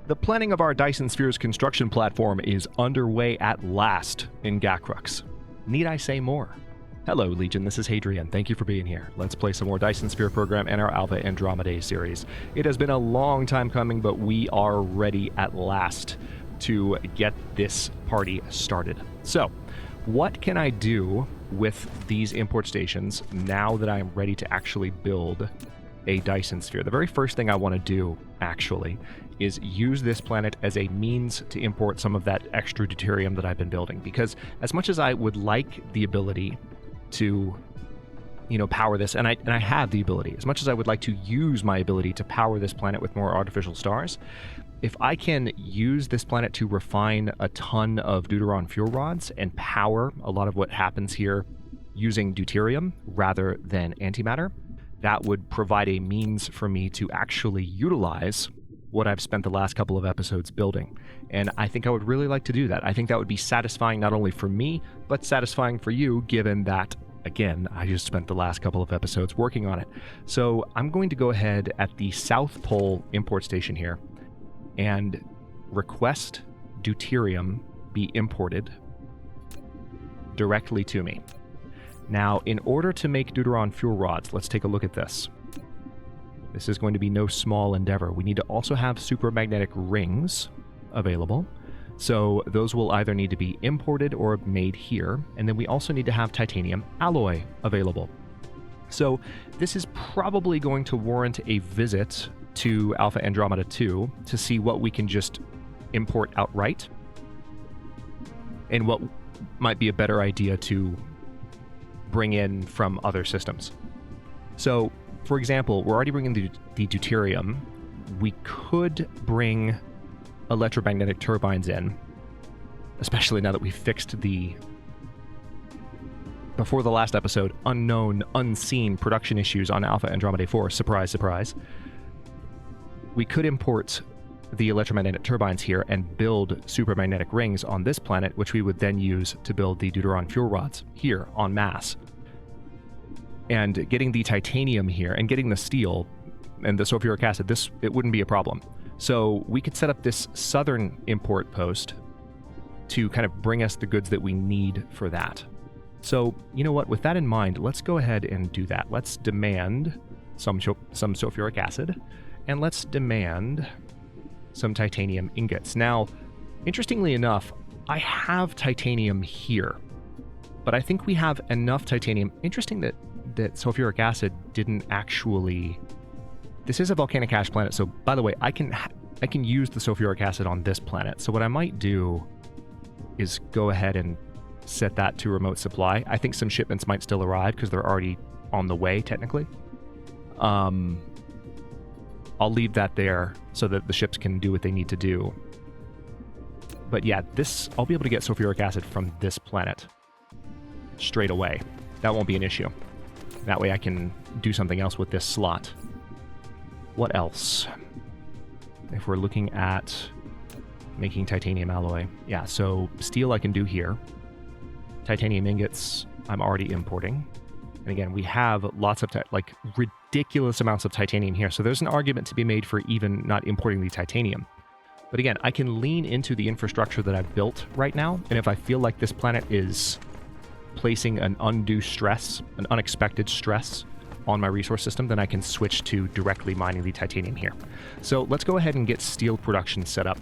The planning of our Dyson Sphere's construction platform is underway at last in Gacrux. Need I say more? Hello, Legion, this is Hadrian. Thank you for being here. Let's play some more Dyson Sphere Program and our Alpha Andromedae series. It has been a long time coming, but we are ready at last to get this party started. So, what can I do with these import stations now that I'm ready to actually build a Dyson Sphere? The very first thing I want to do, actually, is use this planet as a means to import some of that extra deuterium that I've been building. Because as much as I would like the ability to, power this, and I have the ability, as much as I would like to use my ability to power this planet with more artificial stars, if I can use this planet to refine a ton of deuteron fuel rods and power a lot of what happens here using deuterium rather than antimatter, that would provide a means for me to actually utilize what I've spent the last couple of episodes building. And I think I would really like to do that. I think that would be satisfying not only for me, but satisfying for you, given that, again, I just spent the last couple of episodes working on it. So I'm going to go ahead at the South Pole import station here and request deuterium be imported directly to me. Now, in order to make deuteron fuel rods, let's take a look at this. This is going to be no small endeavor. We need to also have supermagnetic rings available. So those will either need to be imported or made here. And then we also need to have titanium alloy available. So this is probably going to warrant a visit to Alpha Andromeda 2 to see what we can just import outright and what might be a better idea to bring in from other systems. So, for example, we're already bringing the deuterium. We could bring electromagnetic turbines in, especially now that we've fixed the, before the last episode, unknown, unseen production issues on Alpha Andromedae 4. Surprise, surprise. We could import the electromagnetic turbines here and build supermagnetic rings on this planet, which we would then use to build the deuteron fuel rods here en masse. And getting the titanium here and getting the steel and the sulfuric acid, it wouldn't be a problem. So we could set up this southern import post to kind of bring us the goods that we need for that. So, you know what, with that in mind, let's go ahead and do that. Let's demand some sulfuric acid, and let's demand some titanium ingots. Now, interestingly enough, I have titanium here, but I think we have enough titanium. Interesting that sulfuric acid didn't actually... This is a volcanic ash planet, so by the way, I can use the sulfuric acid on this planet. So what I might do is go ahead and set that to remote supply. I think some shipments might still arrive because they're already on the way, technically. I'll leave that there so that the ships can do what they need to do. But yeah, I'll be able to get sulfuric acid from this planet straight away. That won't be an issue. That way I can do something else with this slot. What else? If we're looking at making titanium alloy. Yeah, so steel I can do here. Titanium ingots I'm already importing. And again, we have lots of, ridiculous amounts of titanium here. So there's an argument to be made for even not importing the titanium. But again, I can lean into the infrastructure that I've built right now. And if I feel like this planet is placing an undue stress, an unexpected stress on my resource system, then I can switch to directly mining the titanium here. So let's go ahead and get steel production set up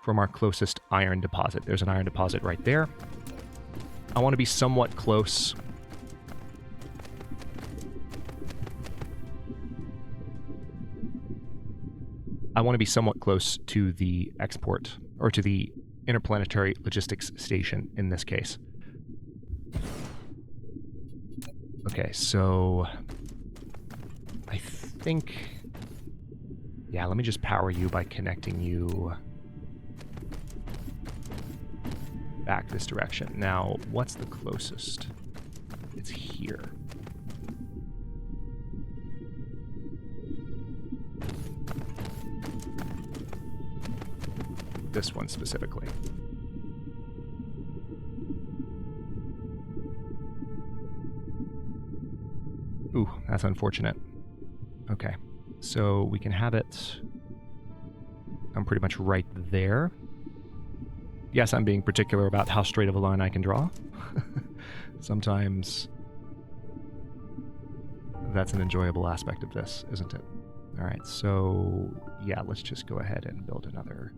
from our closest iron deposit. There's an iron deposit right there. I want to be somewhat close. I want to be somewhat close to the export, or to the interplanetary logistics station in this case. Okay, so I think, yeah, let me just power you by connecting you back this direction. Now, what's the closest? It's here. This one specifically. Ooh, that's unfortunate. Okay, so we can have it come pretty much right there. Yes, I'm being particular about how straight of a line I can draw. Sometimes that's an enjoyable aspect of this, isn't it? All right, so yeah, let's just go ahead and build another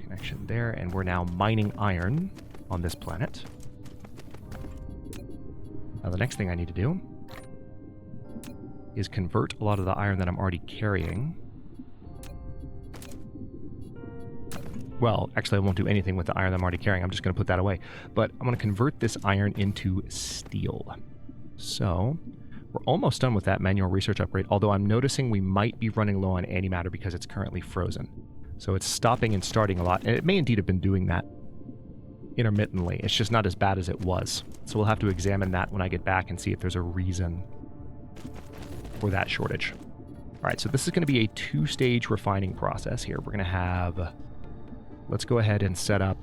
connection there, and we're now mining iron on this planet. Now the next thing I need to do is convert a lot of the iron that I'm already carrying. Well, actually I won't do anything with the iron that I'm already carrying, I'm just going to put that away. But I'm going to convert this iron into steel. So, we're almost done with that manual research upgrade, although I'm noticing we might be running low on antimatter because it's currently frozen. So it's stopping and starting a lot, and it may indeed have been doing that intermittently. It's just not as bad as it was. So we'll have to examine that when I get back and see if there's a reason for that shortage. All right, so this is going to be a two-stage refining process here. We're going to have... Let's go ahead and set up...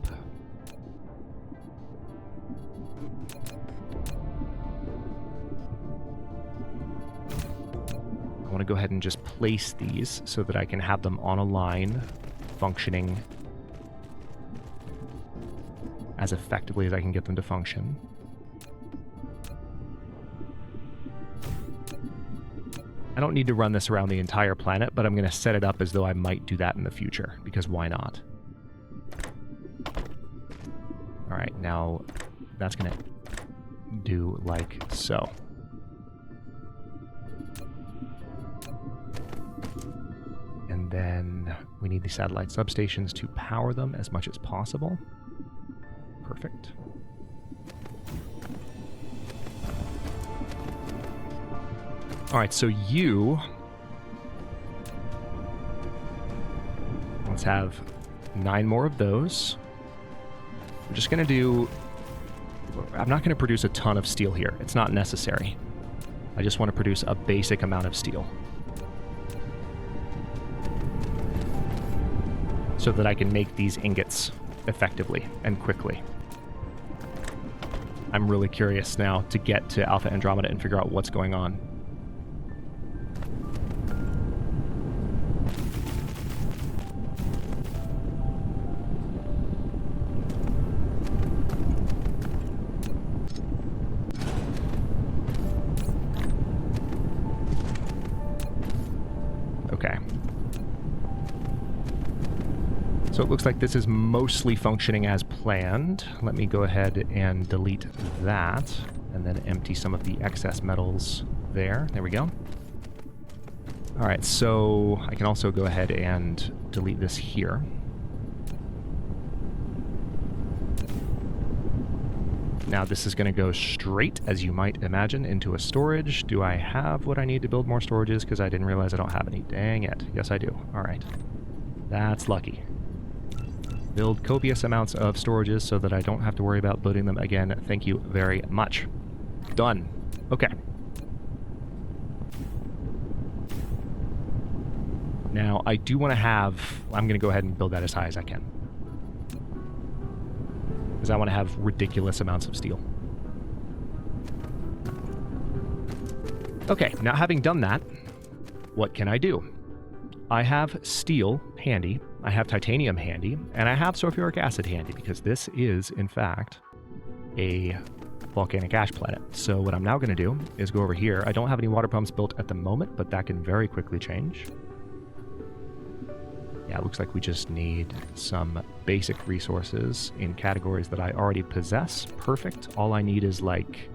I want to go ahead and just place these so that I can have them on a line functioning as effectively as I can get them to function. I don't need to run this around the entire planet, but I'm going to set it up as though I might do that in the future, because why not? Alright, now that's going to do like so. And then we need the satellite substations to power them as much as possible. Perfect. Alright, so let's have 9 more of those. We're just going to do... I'm not going to produce a ton of steel here. It's not necessary. I just want to produce a basic amount of steel, so that I can make these ingots effectively and quickly. I'm really curious now to get to Alpha Andromeda and figure out what's going on. Okay. So it looks like this is mostly functioning as planned. Let me go ahead and delete that, and then empty some of the excess metals there. There we go. Alright, so I can also go ahead and delete this here. Now this is going to go straight, as you might imagine, into a storage. Do I have what I need to build more storages? Because I didn't realize I don't have any. Dang it. Yes, I do. Alright. That's lucky. Build copious amounts of storages so that I don't have to worry about building them again. Thank you very much. Done. Okay. Now, I do want to have... I'm going to go ahead and build that as high as I can, because I want to have ridiculous amounts of steel. Okay, now having done that, what can I do? I have steel handy, I have titanium handy, and I have sulfuric acid handy, because this is, in fact, a volcanic ash planet. So what I'm now going to do is go over here. I don't have any water pumps built at the moment, but that can very quickly change. Yeah, it looks like we just need some basic resources in categories that I already possess. Perfect. All I need is like,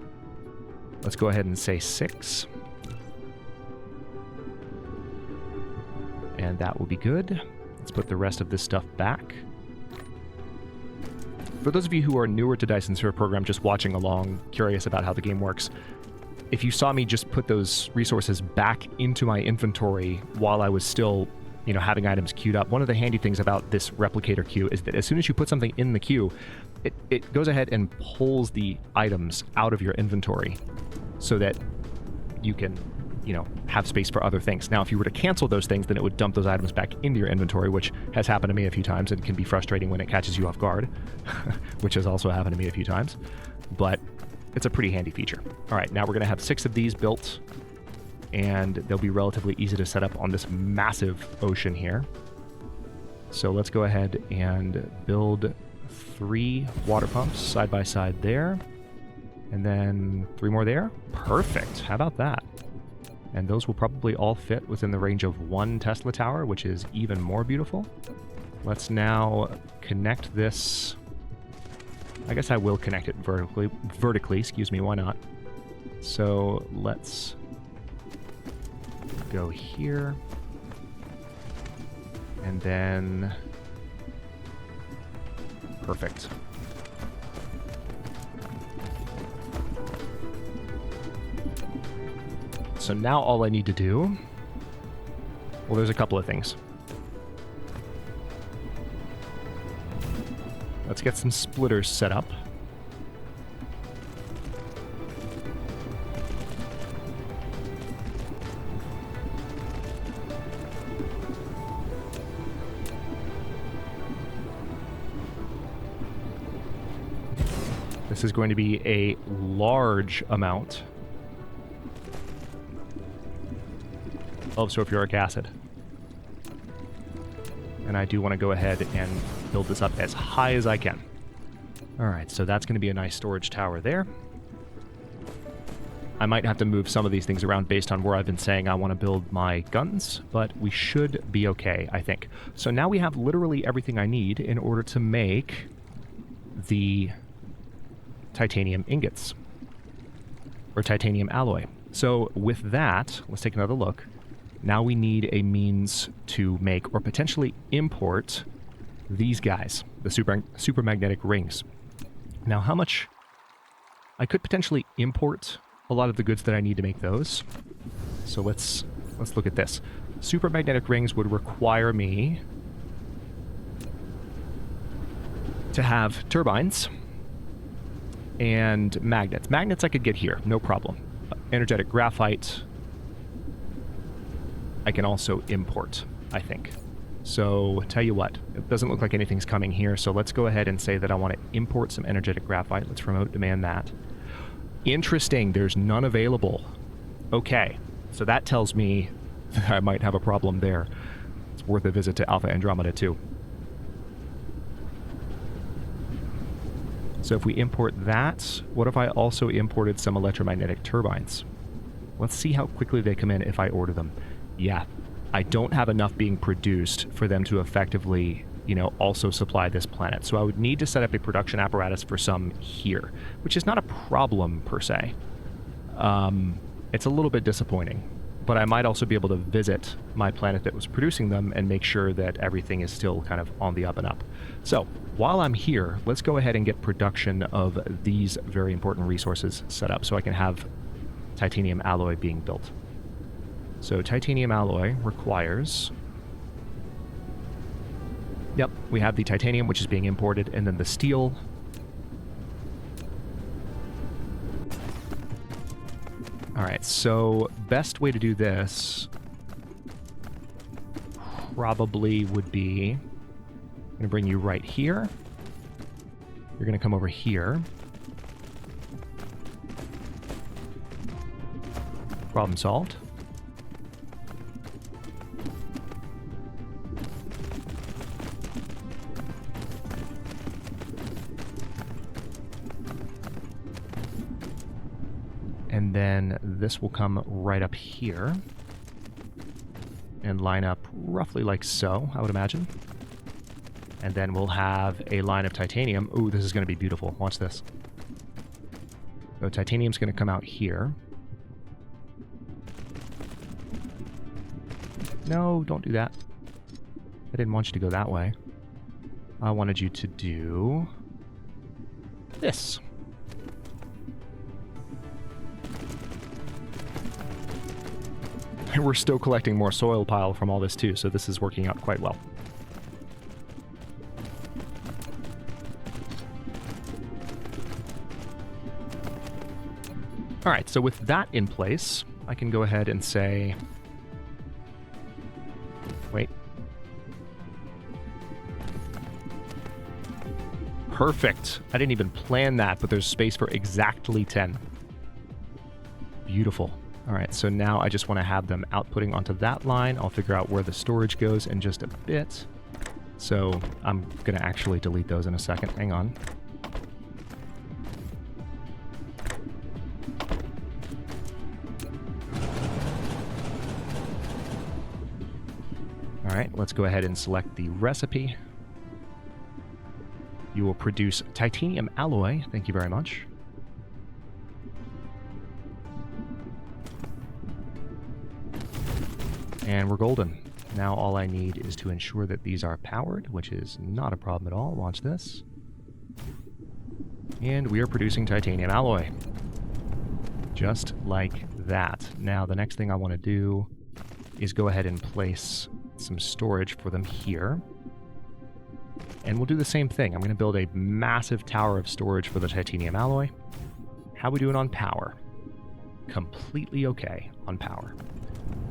let's go ahead and say 6. And that will be good. Let's put the rest of this stuff back. For those of you who are newer to Dyson Sphere Program, just watching along, curious about how the game works, if you saw me just put those resources back into my inventory while I was still, you know, having items queued up, one of the handy things about this replicator queue is that as soon as you put something in the queue, it goes ahead and pulls the items out of your inventory so that you can, you know, have space for other things. Now, if you were to cancel those things, then it would dump those items back into your inventory, which has happened to me a few times and can be frustrating when it catches you off guard, which has also happened to me a few times. But it's a pretty handy feature. All right, now we're going to have 6 of these built, and they'll be relatively easy to set up on this massive ocean here. So let's go ahead and build 3 water pumps side by side there. And then 3 more there. Perfect. How about that? And those will probably all fit within the range of 1 Tesla tower, which is even more beautiful. Let's now connect this. I guess I will connect it vertically, excuse me, why not? So let's go here. And then perfect. So now all I need to do, well, there's a couple of things. Let's get some splitters set up. This is going to be a large amount of sulfuric acid. And I do want to go ahead and build this up as high as I can. Alright, so that's going to be a nice storage tower there. I might have to move some of these things around based on where I've been saying I want to build my guns, but we should be okay, I think. So now we have literally everything I need in order to make the titanium ingots, or titanium alloy. So with that, let's take another look. Now we need a means to make or potentially import these guys, the supermagnetic rings. Now how much... I could potentially import a lot of the goods that I need to make those. So let's look at this. Supermagnetic rings would require me to have turbines and magnets. Magnets I could get here, no problem. Energetic graphite I can also import, I think. So, tell you what, it doesn't look like anything's coming here, so let's go ahead and say that I want to import some energetic graphite. Let's remote demand that. Interesting, there's none available. Okay, so that tells me that I might have a problem there. It's worth a visit to Alpha Andromeda too. So if we import that, what if I also imported some electromagnetic turbines? Let's see how quickly they come in if I order them. Yeah, I don't have enough being produced for them to effectively, also supply this planet. So I would need to set up a production apparatus for some here, which is not a problem per se. It's a little bit disappointing, but I might also be able to visit my planet that was producing them and make sure that everything is still kind of on the up and up. So while I'm here, let's go ahead and get production of these very important resources set up so I can have titanium alloy being built. So titanium alloy requires... Yep, we have the titanium, which is being imported, and then the steel. Alright, so best way to do this probably would be... I'm going to bring you right here. You're going to come over here. Problem solved. And then this will come right up here and line up roughly like so, I would imagine. And then we'll have a line of titanium. Ooh, this is going to be beautiful. Watch this. So titanium's going to come out here. No, don't do that. I didn't want you to go that way. I wanted you to do this. We're still collecting more soil pile from all this too, so this is working out quite well. Alright, so with that in place, I can go ahead and say... Wait. Perfect! I didn't even plan that, but there's space for exactly 10. Beautiful. Alright, so now I just want to have them outputting onto that line. I'll figure out where the storage goes in just a bit. So I'm going to actually delete those in a second. Hang on. All right, let's go ahead and select the recipe. You will produce titanium alloy. Thank you very much. And we're golden. Now all I need is to ensure that these are powered, which is not a problem at all. Watch this. And we are producing titanium alloy. Just like that. Now the next thing I want to do is go ahead and place some storage for them here. And we'll do the same thing. I'm going to build a massive tower of storage for the titanium alloy. How are we doing on power? Completely okay on power.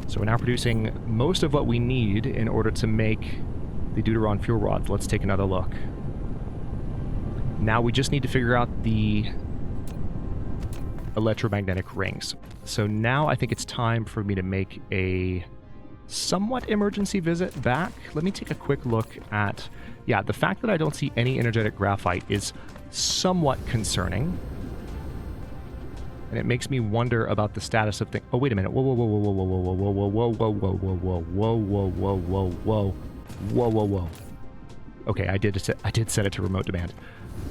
So we're now producing most of what we need in order to make the Deuteron fuel rods. Let's take another look. Now we just need to figure out the electromagnetic rings. So now I think it's time for me to make a somewhat emergency visit back. Let me take a quick look at... Yeah, the fact that I don't see any energetic graphite is somewhat concerning. And it makes me wonder about the status of things. Oh, wait a minute. Whoa, whoa, whoa, whoa, whoa, whoa, whoa, whoa, whoa, whoa, whoa, whoa, whoa, whoa, whoa, whoa, whoa, whoa, whoa, whoa. Okay, I did set it to remote demand.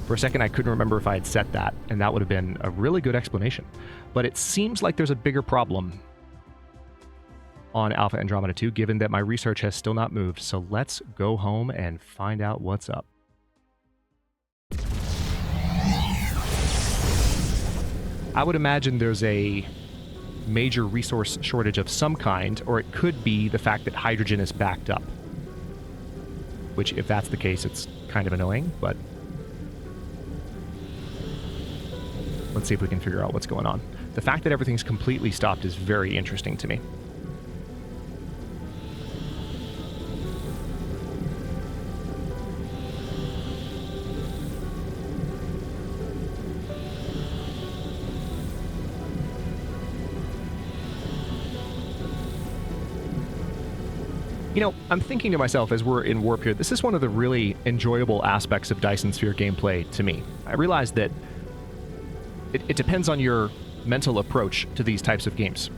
For a second, I couldn't remember if I had set that, and that would have been a really good explanation. But it seems like there's a bigger problem on Alpha Andromeda 2, given that my research has still not moved. So let's go home and find out what's up. I would imagine there's a major resource shortage of some kind, or it could be the fact that hydrogen is backed up. Which, if that's the case, it's kind of annoying, but let's see if we can figure out what's going on. The fact that everything's completely stopped is very interesting to me. You know, I'm thinking to myself as we're in warp here, this is one of the really enjoyable aspects of Dyson Sphere gameplay to me. I realize that it depends on your mental approach to these types of games.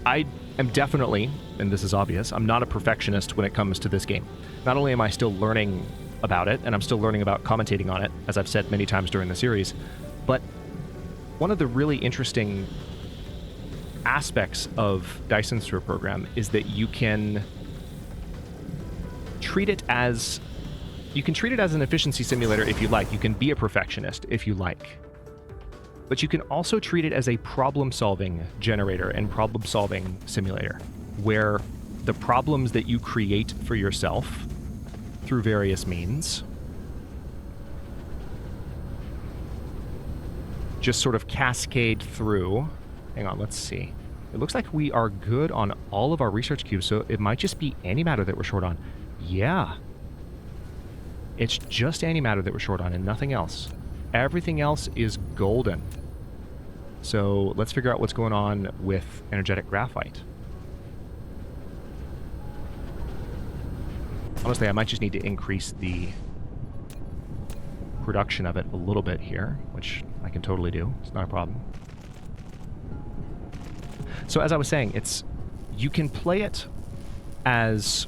I am definitely, and this is obvious, I'm not a perfectionist when it comes to this game. Not only am I still learning about it, and I'm still learning about commentating on it, as I've said many times during the series, but one of the really interesting aspects of Dyson Sphere Program is that you can treat it as an efficiency simulator if you like. You can be a perfectionist if you like. But you can also treat it as a problem-solving generator and problem-solving simulator, where the problems that you create for yourself through various means just sort of cascade through. Hang on, let's see. It looks like we are good on all of our research cubes, so it might just be antimatter that we're short on. Yeah. It's just antimatter that we're short on and nothing else. Everything else is golden. So let's figure out what's going on with energetic graphite. Honestly, I might just need to increase the production of it a little bit here, which I can totally do. It's not a problem. So as I was saying, you can play it as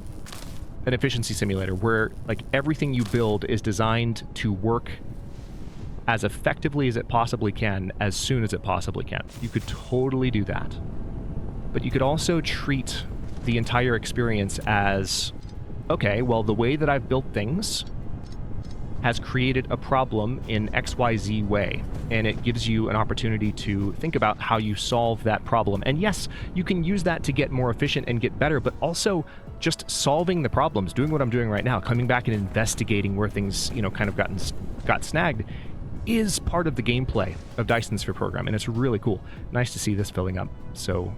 an efficiency simulator where like everything you build is designed to work as effectively as it possibly can, as soon as it possibly can. You could totally do that. But you could also treat the entire experience as, okay, well, the way that I've built things has created a problem in XYZ way, and it gives you an opportunity to think about how you solve that problem. And yes, you can use that to get more efficient and get better, but also just solving the problems, doing what I'm doing right now, coming back and investigating where things, you know, kind of got snagged, is part of the gameplay of Dyson Sphere Program, and it's really cool. Nice to see this filling up so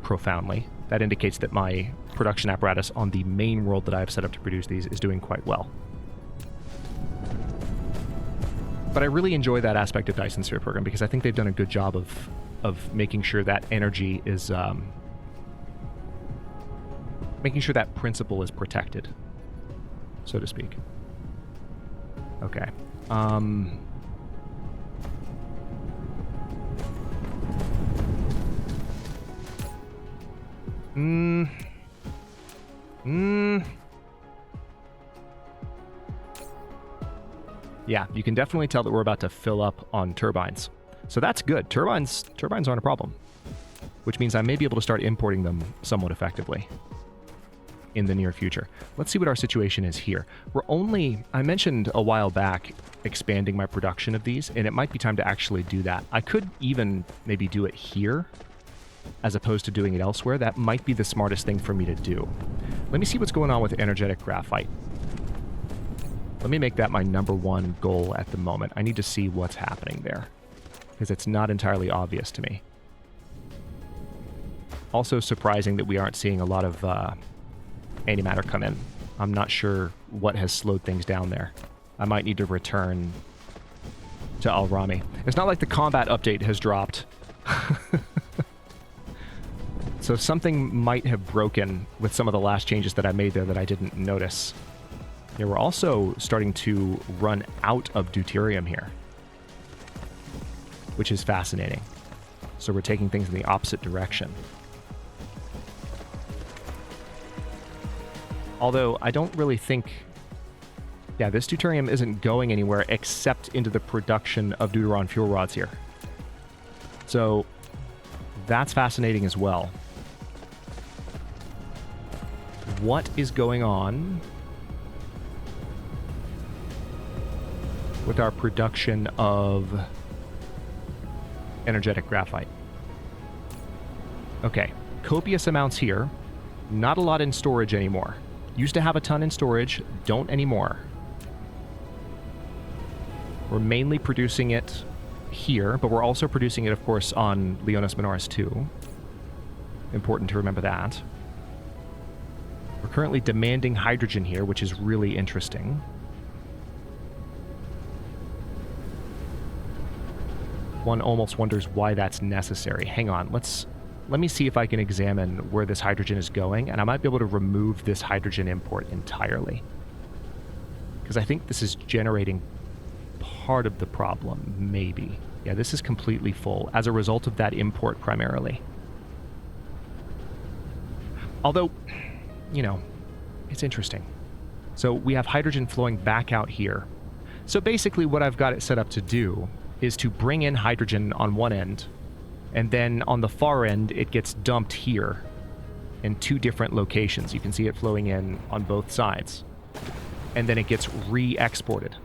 profoundly. That indicates that my production apparatus on the main world that I have set up to produce these is doing quite well. But I really enjoy that aspect of Dyson Sphere Program because I think they've done a good job of making sure that energy is... making sure that principle is protected. so to speak. Okay. Yeah, you can definitely tell that we're about to fill up on turbines. So that's good. Turbines aren't a problem, which means I may be able to start importing them somewhat effectively in the near future. Let's see what our situation is here. I mentioned a while back expanding my production of these, and it might be time to actually do that. I could even maybe do it here as opposed to doing it elsewhere. That might be the smartest thing for me to do. Let me see what's going on with energetic graphite. Let me make that my #1 goal at the moment. I need to see what's happening there, because it's not entirely obvious to me. Also surprising that we aren't seeing a lot of antimatter come in. I'm not sure what has slowed things down there. I might need to return to Al-Rami. It's not like the combat update has dropped. So something might have broken with some of the last changes that I made there that I didn't notice. Yeah, we're also starting to run out of deuterium here, which is fascinating. So we're taking things in the opposite direction. Although I don't really think... Yeah, this deuterium isn't going anywhere except into the production of deuteron fuel rods here. So that's fascinating as well. What is going on with our production of energetic graphite? Okay, copious amounts here. Not a lot in storage anymore. Used to have a ton in storage, don't anymore. We're mainly producing it here, but we're also producing it, of course, on Leonis Minoris too. Important to remember that. We're currently demanding hydrogen here, which is really interesting. One almost wonders why that's necessary. Hang on, let me see if I can examine where this hydrogen is going, and I might be able to remove this hydrogen import entirely. Because I think this is generating part of the problem, maybe. Yeah, this is completely full as a result of that import primarily. Although, you know, it's interesting. So we have hydrogen flowing back out here. So basically what I've got it set up to do is to bring in hydrogen on one end, and then on the far end it gets dumped here in two different locations. You can see it flowing in on both sides. And then it gets re-exported.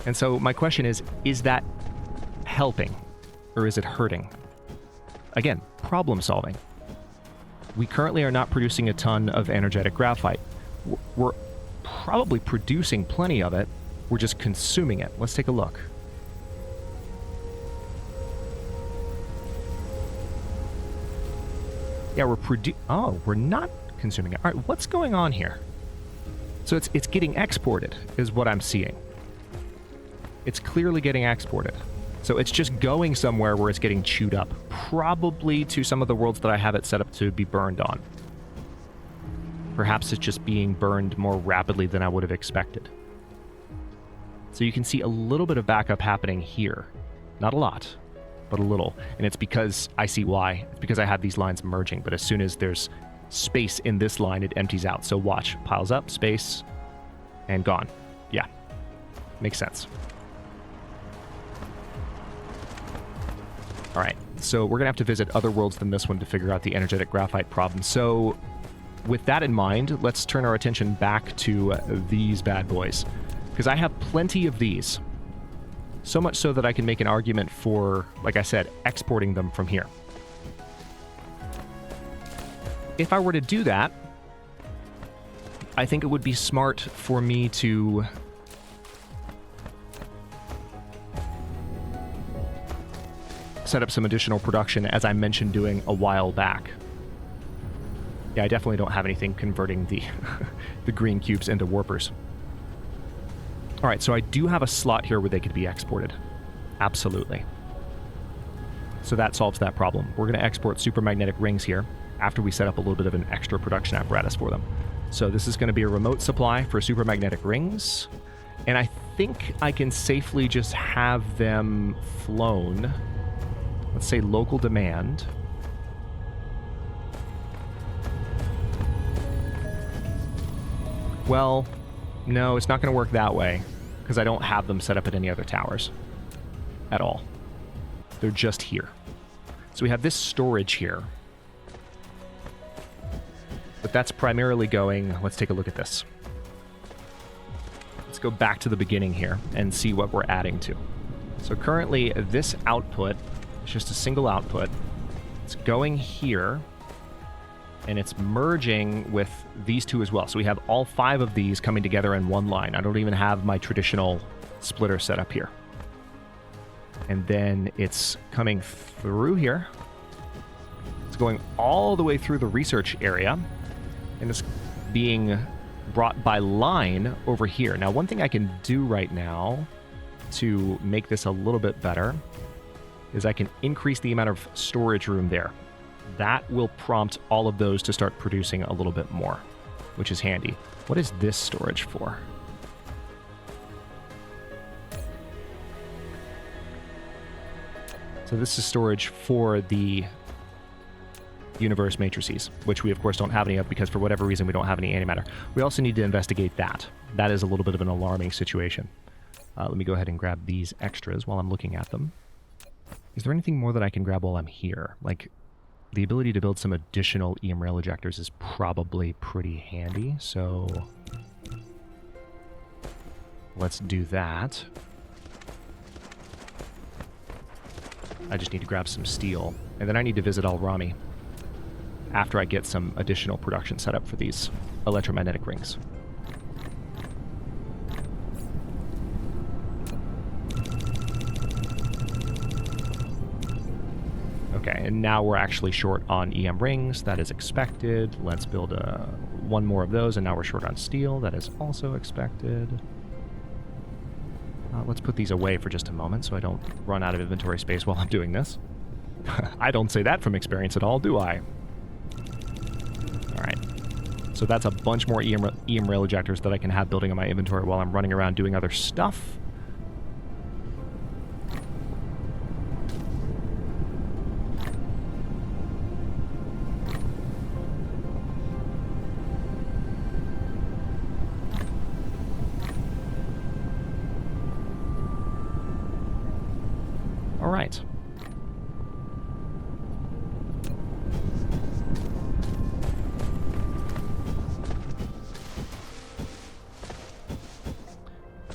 And so my question is that helping or is it hurting? Again, problem solving. We currently are not producing a ton of energetic graphite. We're probably producing plenty of it. We're just consuming it. Let's take a look. Yeah, we're not consuming it. All right, what's going on here? So it's getting exported, is what I'm seeing. It's clearly getting exported. So it's just going somewhere where it's getting chewed up. Probably to some of the worlds that I have it set up to be burned on. Perhaps it's just being burned more rapidly than I would have expected. So you can see a little bit of backup happening here. Not a lot, but a little. And it's because I see why. It's because I have these lines merging. But as soon as there's space in this line, it empties out. So watch. Piles up, space, and gone. Yeah. Makes sense. All right. So we're going to have to visit other worlds than this one to figure out the energetic graphite problem. So with that in mind, let's turn our attention back to these bad boys. Because I have plenty of these. So much so that I can make an argument for, like I said, exporting them from here. If I were to do that, I think it would be smart for me to set up some additional production, as I mentioned doing a while back. Yeah, I definitely don't have anything converting the the green cubes into warpers. All right, so I do have a slot here where they could be exported. Absolutely. So that solves that problem. We're going to export supermagnetic rings here. after we set up a little bit of an extra production apparatus for them. So this is going to be a remote supply for supermagnetic rings. And I think I can safely just have them flown. Let's say local demand. Well, no, it's not going to work that way because I don't have them set up at any other towers at all. They're just here. So we have this storage here. But that's primarily going... Let's take a look at this. Let's go back to the beginning here and see what we're adding to. So currently, this output is just a single output. It's going here, and it's merging with these two as well. So we have all 5 of these coming together in one line. I don't even have my traditional splitter set up here. And then it's coming through here. It's going all the way through the research area, and it's being brought by line over here. Now, one thing I can do right now to make this a little bit better is I can increase the amount of storage room there. That will prompt all of those to start producing a little bit more, which is handy. What is this storage for? So this is storage for the universe matrices, which we of course don't have any of because for whatever reason we don't have any antimatter. We also need to investigate that. That is a little bit of an alarming situation. Let me go ahead and grab these extras while I'm looking at them. Is there anything more that I can grab while I'm here? Like, the ability to build some additional EM rail ejectors is probably pretty handy, so let's do that. I just need to grab some steel, and then I need to visit Al-Rami after I get some additional production set up for these electromagnetic rings. Okay, and now we're actually short on EM rings. That is expected. Let's build one more of those, and now we're short on steel. That is also expected. Let's put these away for just a moment so I don't run out of inventory space while I'm doing this. I don't say that from experience at all, do I? Alright. So that's a bunch more EM rail ejectors that I can have building in my inventory while I'm running around doing other stuff. All right.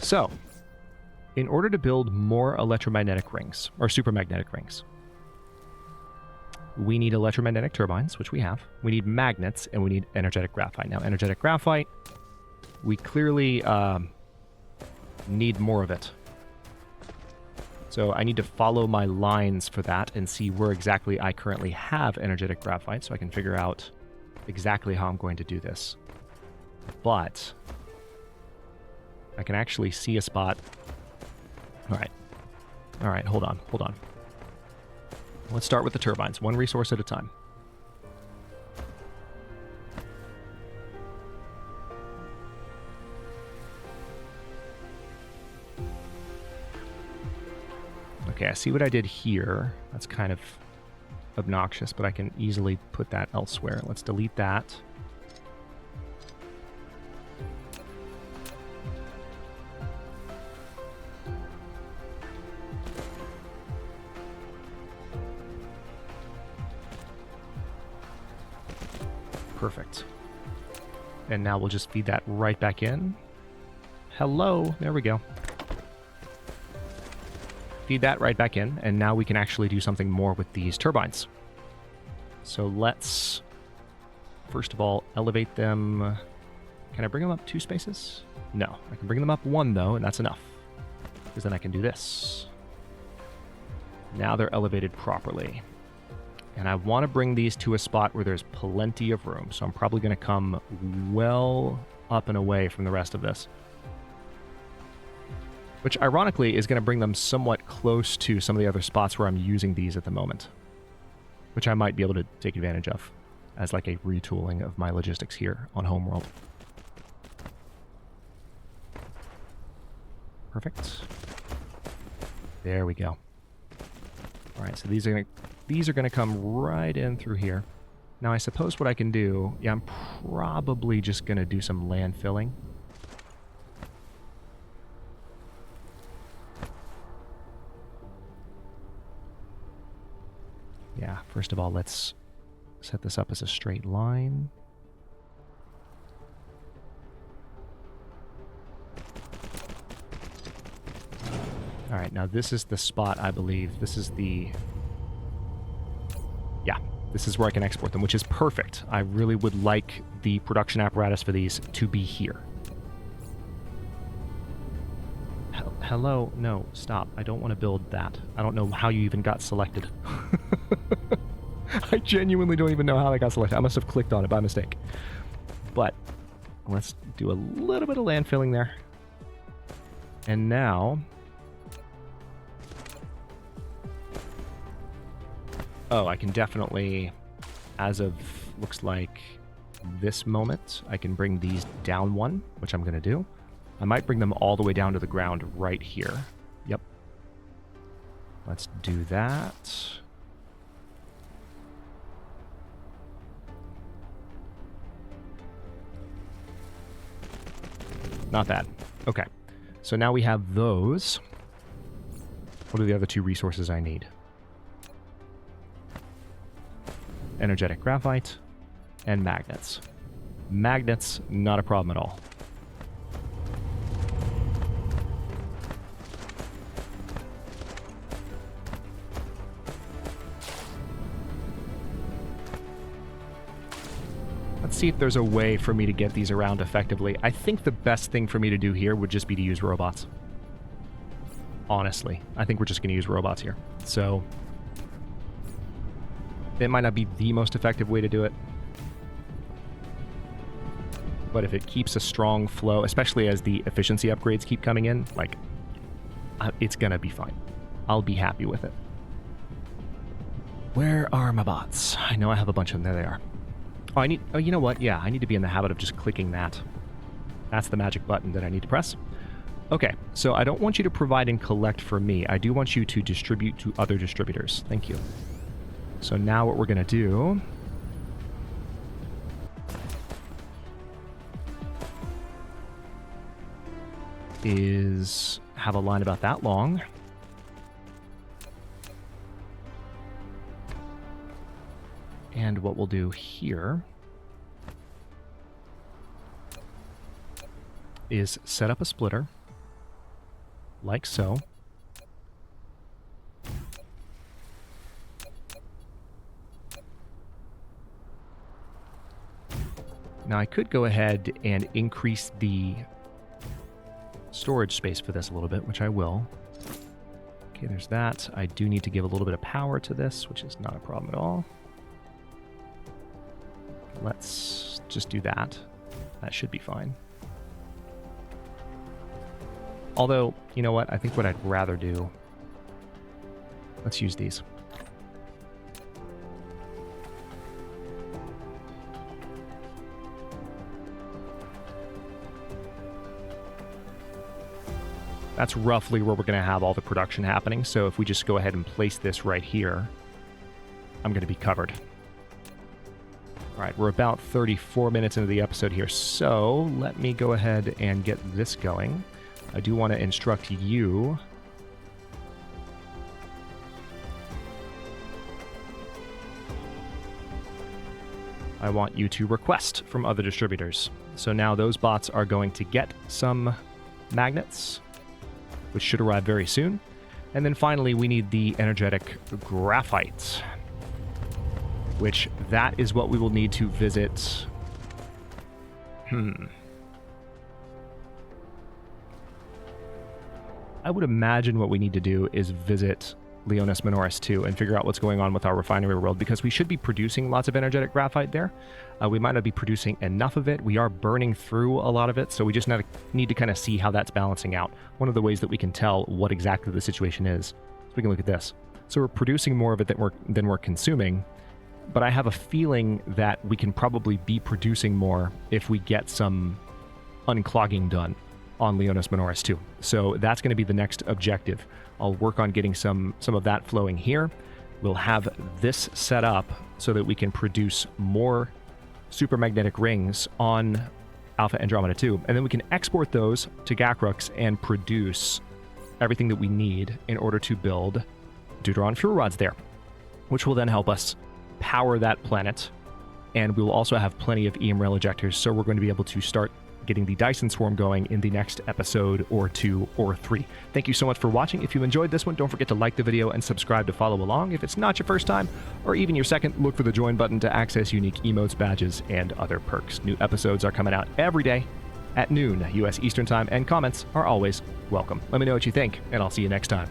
So, in order to build more electromagnetic rings, or supermagnetic rings, we need electromagnetic turbines, which we have. We need magnets, and we need energetic graphite. Now, energetic graphite, we clearly need more of it. So I need to follow my lines for that and see where exactly I currently have energetic graphite so I can figure out exactly how I'm going to do this. But I can actually see a spot. All right, hold on. Let's start with the turbines, one resource at a time. Okay, I see what I did here. That's kind of obnoxious, but I can easily put that elsewhere. Let's delete that. Perfect. And now we'll just feed that right back in. Hello, there we go. Feed that right back in, and now we can actually do something more with these turbines. So let's, first of all, elevate them. Can I bring them up 2 spaces? No. I can bring them up 1, though, and that's enough. Because then I can do this. Now they're elevated properly. And I want to bring these to a spot where there's plenty of room. So I'm probably going to come well up and away from the rest of this. Which, ironically, is going to bring them somewhat close to some of the other spots where I'm using these at the moment. Which I might be able to take advantage of. as like a retooling of my logistics here on Homeworld. Perfect. There we go. All right, so these are gonna come right in through here. Now I suppose what I can do, yeah, I'm probably just gonna do some land filling. Yeah, first of all, let's set this up as a straight line. All right, now this is the spot, I believe. This is the... Yeah, this is where I can export them, which is perfect. I really would like the production apparatus for these to be here. Hello? No, stop. I don't want to build that. I don't know how you even got selected. I genuinely don't even know how I got selected. I must have clicked on it by mistake. But let's do a little bit of land filling there. And now... Oh, I can definitely, as of, looks like this moment, I can bring these down one, which I'm going to do. I might bring them all the way down to the ground right here. Yep. Let's do that. Not bad. Okay. So now we have those. What are the other two resources I need? Energetic graphite and magnets. Magnets, not a problem at all. Let's see if there's a way for me to get these around effectively. I think the best thing for me to do here would just be to use robots. Honestly, I think we're just going to use robots here. So... it might not be the most effective way to do it. But if it keeps a strong flow, especially as the efficiency upgrades keep coming in, like, it's gonna be fine. I'll be happy with it. Where are my bots? I know I have a bunch of them. There they are. Oh, you know what? Yeah, I need to be in the habit of just clicking that. That's the magic button that I need to press. Okay, so I don't want you to provide and collect for me. I do want you to distribute to other distributors. Thank you. So now what we're going to do is have a line about that long. And what we'll do here is set up a splitter, like so. Now I could go ahead and increase the storage space for this a little bit, which I will. Okay, there's that. I do need to give a little bit of power to this, which is not a problem at all. Let's just do that. That should be fine. Although, you know what? I think what I'd rather do... Let's use these. That's roughly where we're going to have all the production happening. So if we just go ahead and place this right here, I'm going to be covered. All right, we're about 34 minutes into the episode here. So let me go ahead and get this going. I do want to instruct you. I want you to request from other distributors. So now those bots are going to get some magnets, which should arrive very soon. And then finally, we need the energetic graphite, which that is what we will need to visit. I would imagine what we need to do is visit Leonis Minoris 2 and figure out what's going on with our refinery world, because we should be producing lots of energetic graphite there. We might not be producing enough of it. We are burning through a lot of it, so we just need to kind of see how that's balancing out. One of the ways that we can tell what exactly the situation is, so we can look at this. So we're producing more of it than we're consuming, but I have a feeling that we can probably be producing more if we get some unclogging done on Leonis Minoris too. So that's going to be the next objective. I'll work on getting some of that flowing here. We'll have this set up so that we can produce more supermagnetic rings on Alpha Andromeda 2, and then we can export those to Gakrux and produce everything that we need in order to build Deuteron fuel rods there, which will then help us power that planet, and we will also have plenty of EM rail ejectors, so we're going to be able to start getting the Dyson swarm going in the next episode or 2 or 3. Thank you so much for watching. If you enjoyed this one, don't forget to like the video and subscribe to follow along. If it's not your first time or even your second, look for the join button to access unique emotes, badges, and other perks. New episodes are coming out every day at noon US Eastern Time, and comments are always welcome. Let me know what you think, and I'll see you next time.